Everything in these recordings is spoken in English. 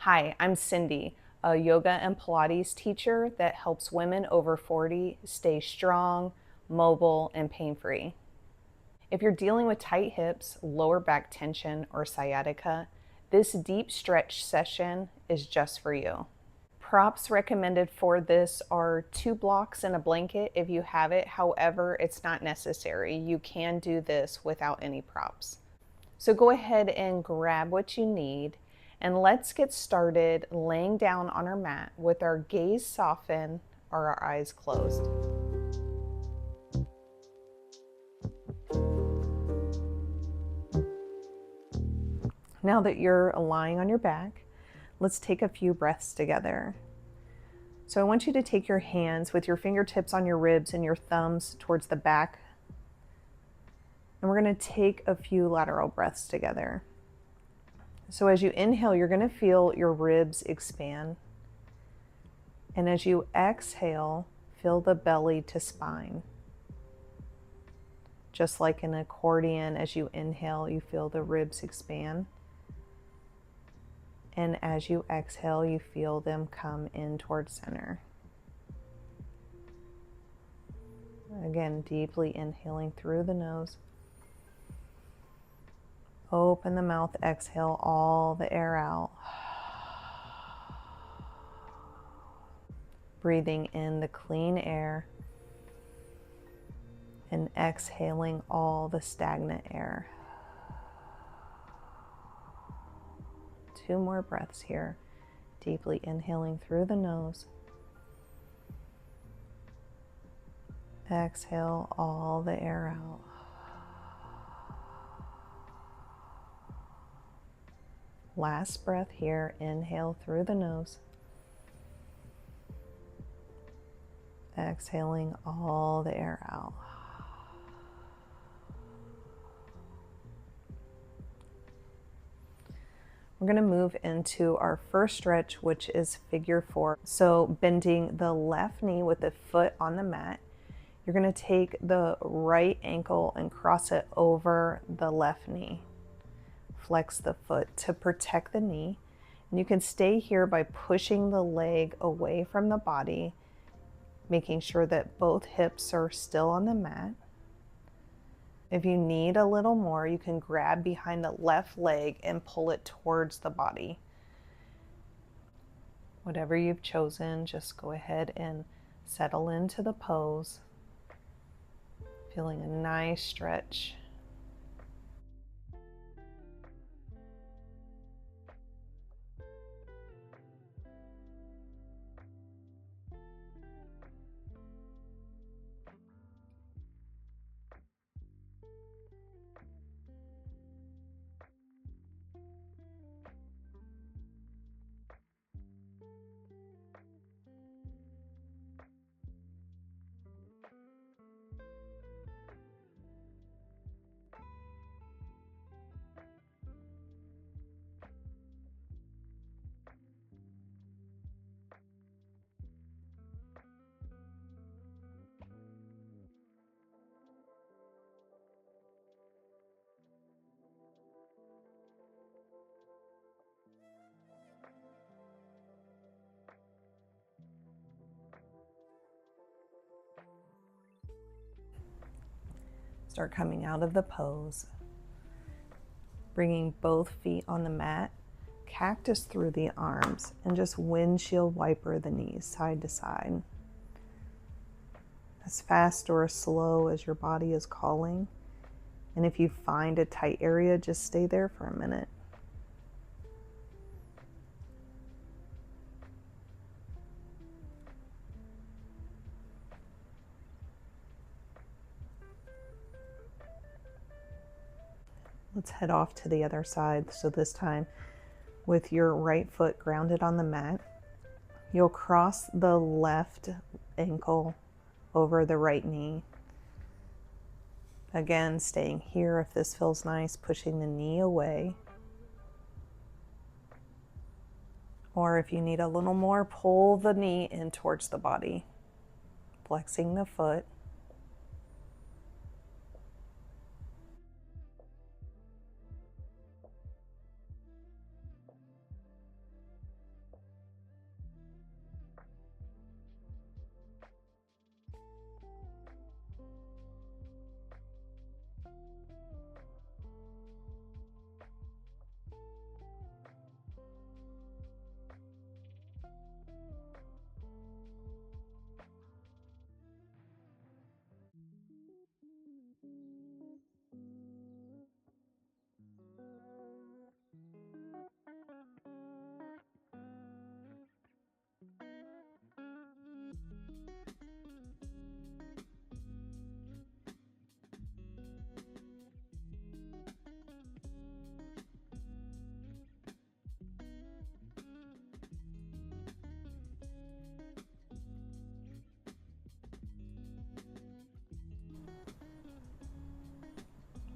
Hi, I'm Cindy, a yoga and Pilates teacher that helps women over 40 stay strong, mobile, and pain-free. If you're dealing with tight hips, lower back tension, or sciatica, this deep stretch session is just for you. Props recommended for this are 2 blocks and a blanket if you have it. However, it's not necessary. You can do this without any props. So go ahead and grab what you need, and let's get started laying down on our mat with our gaze softened or our eyes closed. Now that you're lying on your back, let's take a few breaths together. So I want you to take your hands with your fingertips on your ribs and your thumbs towards the back. And we're going to take a few lateral breaths together. So as you inhale, you're going to feel your ribs expand. And as you exhale, feel the belly to spine. Just like an accordion, as you inhale, you feel the ribs expand. And as you exhale, you feel them come in towards center. Again, deeply inhaling through the nose. Open the mouth, exhale all the air out. Breathing in the clean air and exhaling all the stagnant air. 2 more breaths here. Deeply inhaling through the nose. Exhale all the air out. Last breath here. Inhale through the nose. Exhaling all the air out. We're going to move into our first stretch, which is figure 4. So bending the left knee with the foot on the mat, you're going to take the right ankle and cross it over the left knee. Flex the foot to protect the knee. And you can stay here by pushing the leg away from the body, making sure that both hips are still on the mat. If you need a little more, you can grab behind the left leg and pull it towards the body. Whatever you've chosen, just go ahead and settle into the pose. Feeling a nice stretch. Start coming out of the pose. Bringing both feet on the mat, cactus through the arms, and just windshield wiper the knees side to side. As fast or as slow as your body is calling. And if you find a tight area, just stay there for a minute. Let's head off to the other side. So this time, with your right foot grounded on the mat, you'll cross the left ankle over the right knee. Again, staying here if this feels nice, pushing the knee away. Or if you need a little more, pull the knee in towards the body, flexing the foot.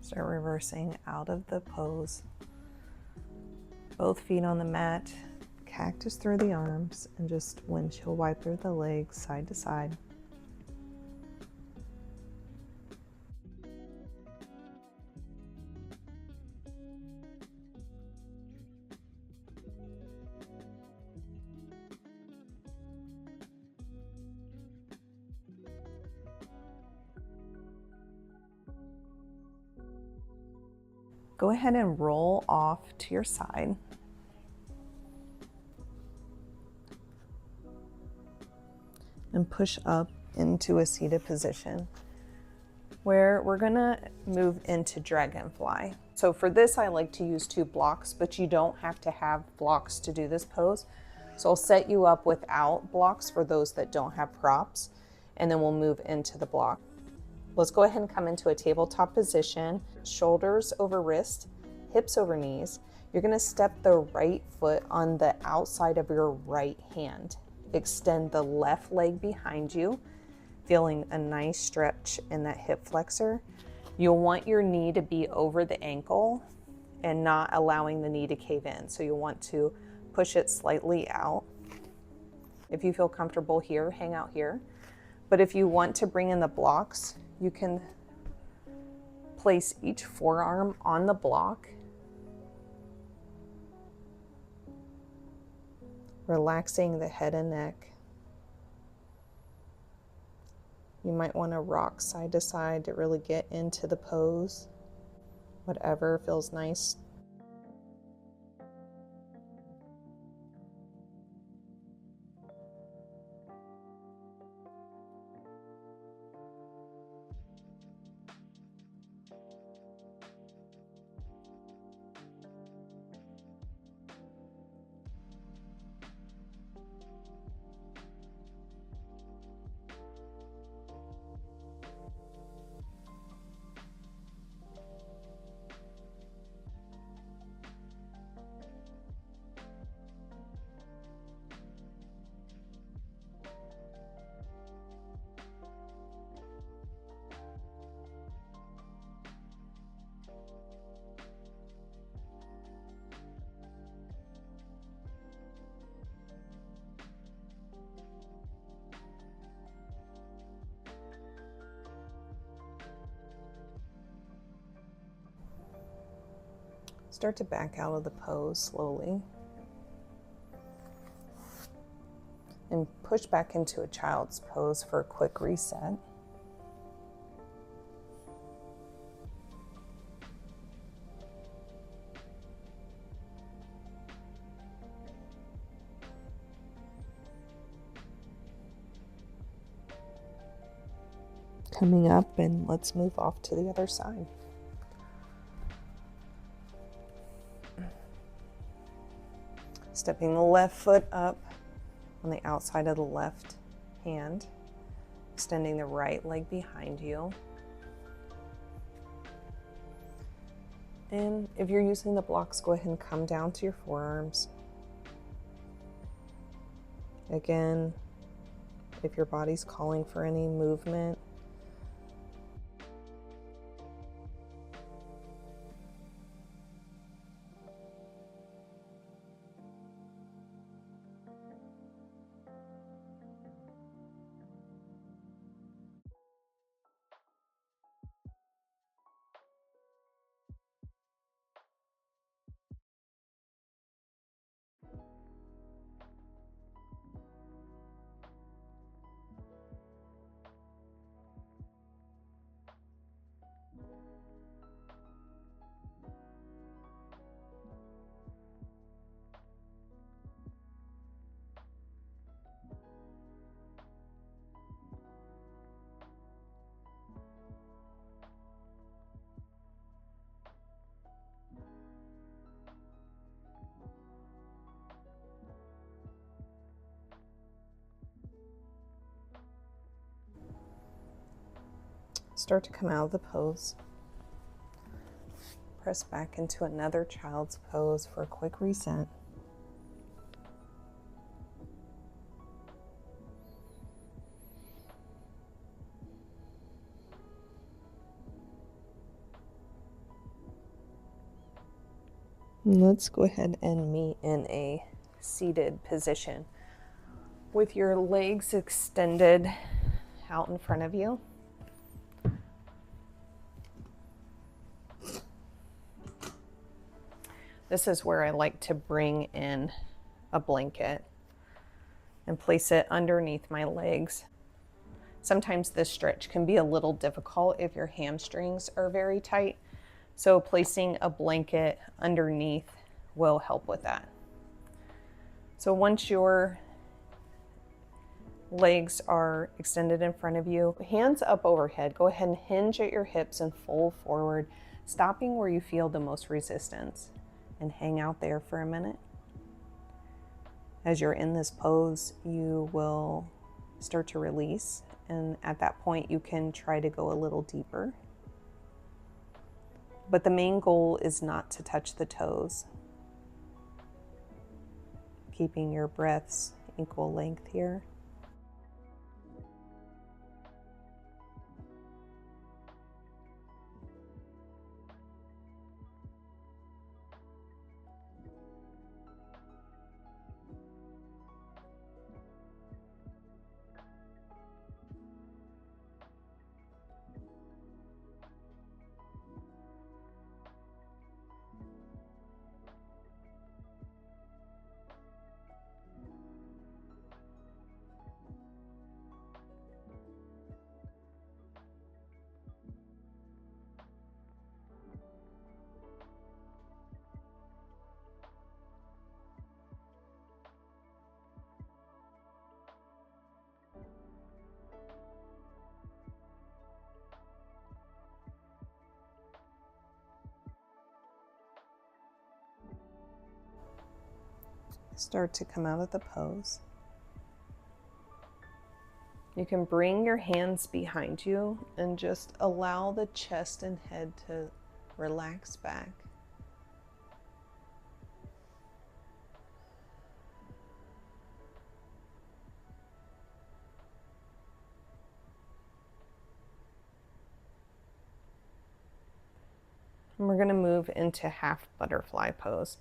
Start reversing out of the pose. Both feet on the mat, cactus through the arms, and just windshield wipe through the legs, side to side. Go ahead and roll off to your side. And push up into a seated position where we're gonna move into dragonfly. So for this, I like to use 2 blocks, but you don't have to have blocks to do this pose. So I'll set you up without blocks for those that don't have props, and then we'll move into the block. Let's go ahead and come into a tabletop position, shoulders over wrist, hips over knees. You're gonna step the right foot on the outside of your right hand. Extend the left leg behind you, feeling a nice stretch in that hip flexor. You'll want your knee to be over the ankle and not allowing the knee to cave in. So you'll want to push it slightly out. If you feel comfortable here, hang out here. But if you want to bring in the blocks, you can place each forearm on the block, relaxing the head and neck. You might want to rock side to side to really get into the pose, whatever feels nice. Start to back out of the pose slowly and push back into a child's pose for a quick reset. Coming up, and let's move off to the other side. Stepping the left foot up on the outside of the left hand, extending the right leg behind you. And if you're using the blocks, go ahead and come down to your forearms. Again, if your body's calling for any movement, start to come out of the pose. Press back into another child's pose for a quick reset. Let's go ahead and meet in a seated position with your legs extended out in front of you. This is where I like to bring in a blanket and place it underneath my legs. Sometimes this stretch can be a little difficult if your hamstrings are very tight, so placing a blanket underneath will help with that. So once your legs are extended in front of you, hands up overhead, go ahead and hinge at your hips and fold forward, stopping where you feel the most resistance, and hang out there for a minute. As you're in this pose, you will start to release, and at that point you can try to go a little deeper. But the main goal is not to touch the toes. Keeping your breaths equal length here. Start to come out of the pose. You can bring your hands behind you and just allow the chest and head to relax back. And we're going to move into half butterfly pose.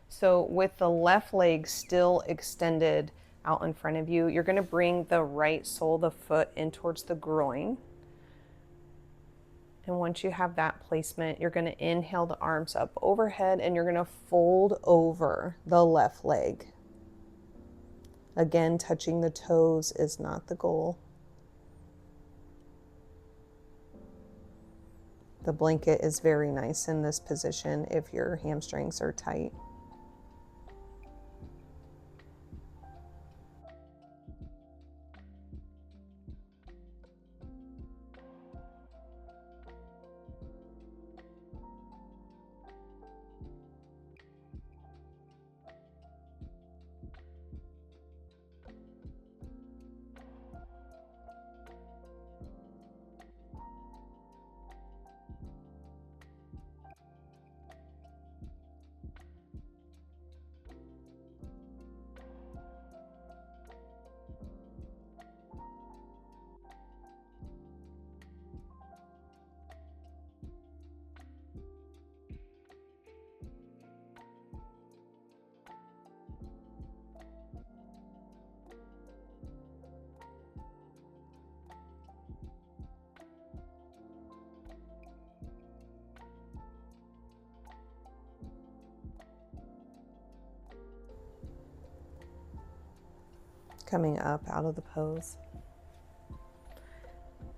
So with the left leg still extended out in front of you, you're going to bring the right sole of the foot in towards the groin. And once you have that placement, you're going to inhale the arms up overhead and you're going to fold over the left leg. Again, touching the toes is not the goal. The blanket is very nice in this position if your hamstrings are tight. Coming up out of the pose.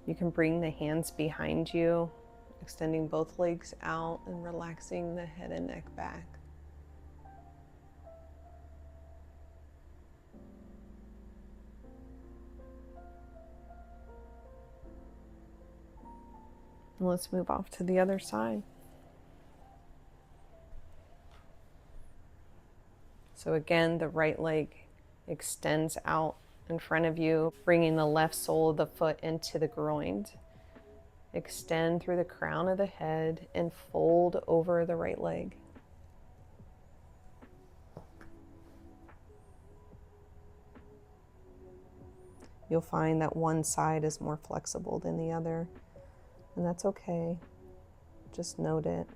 You can bring the hands behind you, extending both legs out and relaxing the head and neck back. And let's move off to the other side. So again, the right leg extends out in front of you, bringing the left sole of the foot into the groin. Extend through the crown of the head and fold over the right leg. You'll find that one side is more flexible than the other, and that's okay. Just note it.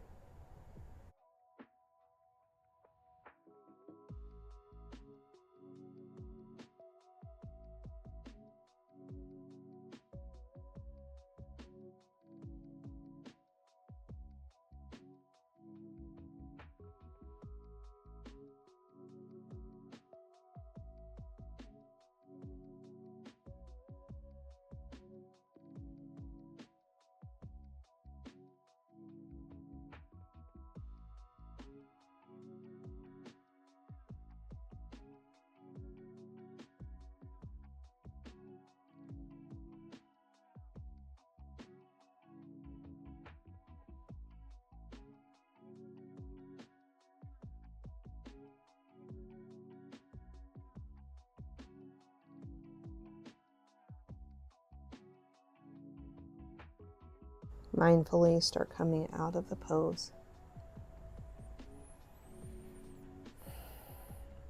Mindfully start coming out of the pose.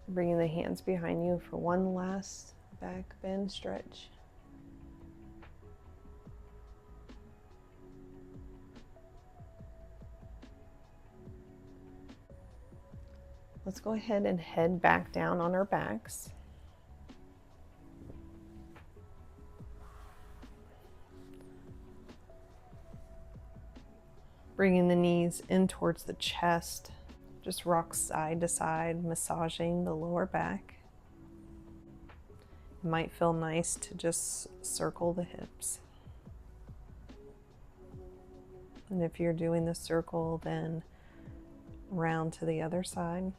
Bringing the hands behind you for one last back bend stretch. Let's go ahead and head back down on our backs. Bringing the knees in towards the chest. Just rock side to side, massaging the lower back. It might feel nice to just circle the hips. And if you're doing the circle, then round to the other side.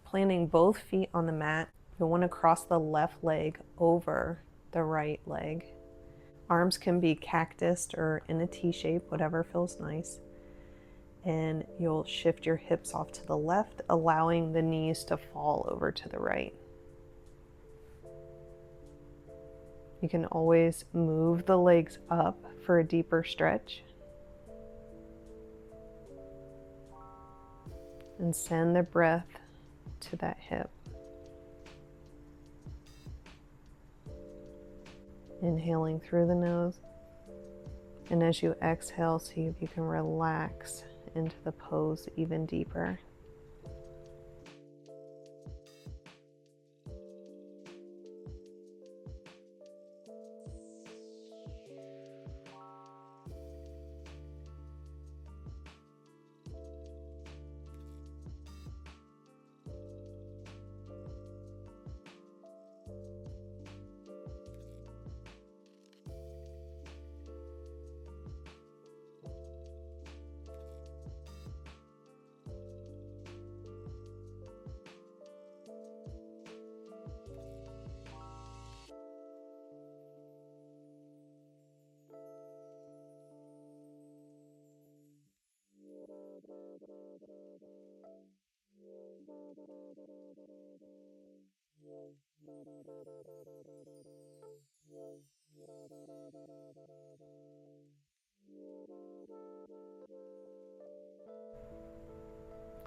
Planting both feet on the mat, you'll want to cross the left leg over the right leg. Arms can be cactused or in a T shape, whatever feels nice. And you'll shift your hips off to the left, allowing the knees to fall over to the right. You can always move the legs up for a deeper stretch. And send the breath to that hip. Inhaling through the nose. And as you exhale, see if you can relax into the pose even deeper.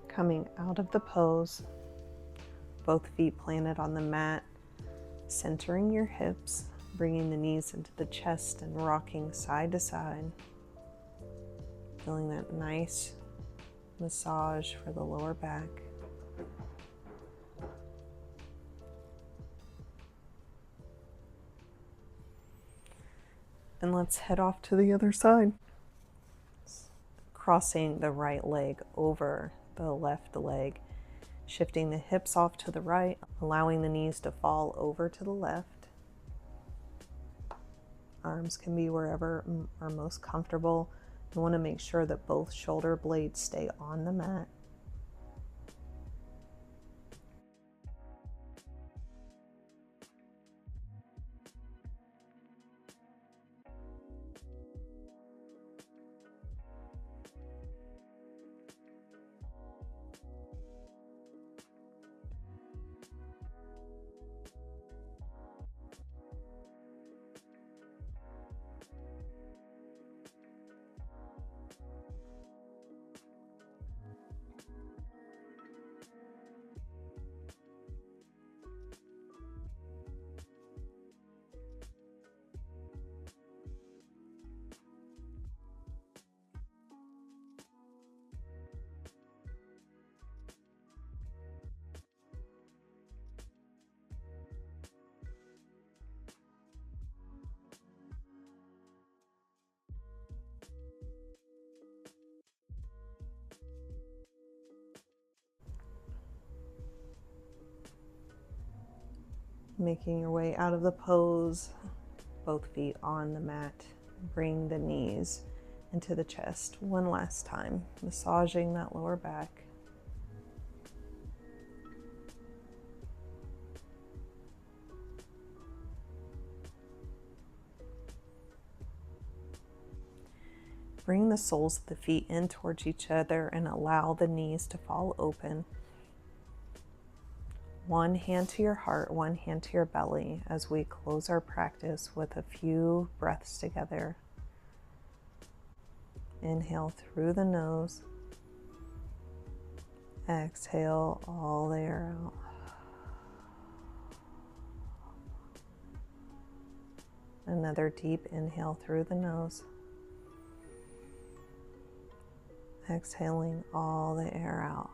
Coming out of the pose, both feet planted on the mat, centering your hips, bringing the knees into the chest and rocking side to side. Feeling that nice massage for the lower back. And let's head off to the other side. Crossing the right leg over the left leg, shifting the hips off to the right, allowing the knees to fall over to the left. Arms can be wherever are most comfortable. You want to make sure that both shoulder blades stay on the mat. Making your way out of the pose, both feet on the mat. Bring the knees into the chest one last time, massaging that lower back. Bring the soles of the feet in towards each other and allow the knees to fall open. One hand to your heart, one hand to your belly as we close our practice with a few breaths together. Inhale through the nose. Exhale all the air out. Another deep inhale through the nose. Exhaling all the air out.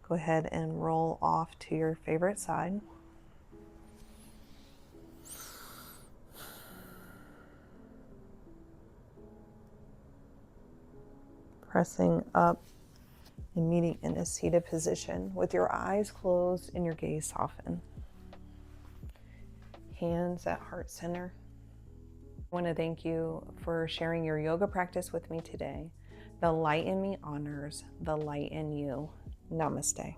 Go ahead and roll off to your favorite side. Pressing up and meeting in a seated position with your eyes closed and your gaze softened. Hands at heart center. I want to thank you for sharing your yoga practice with me today. The light in me honors the light in you. Namaste.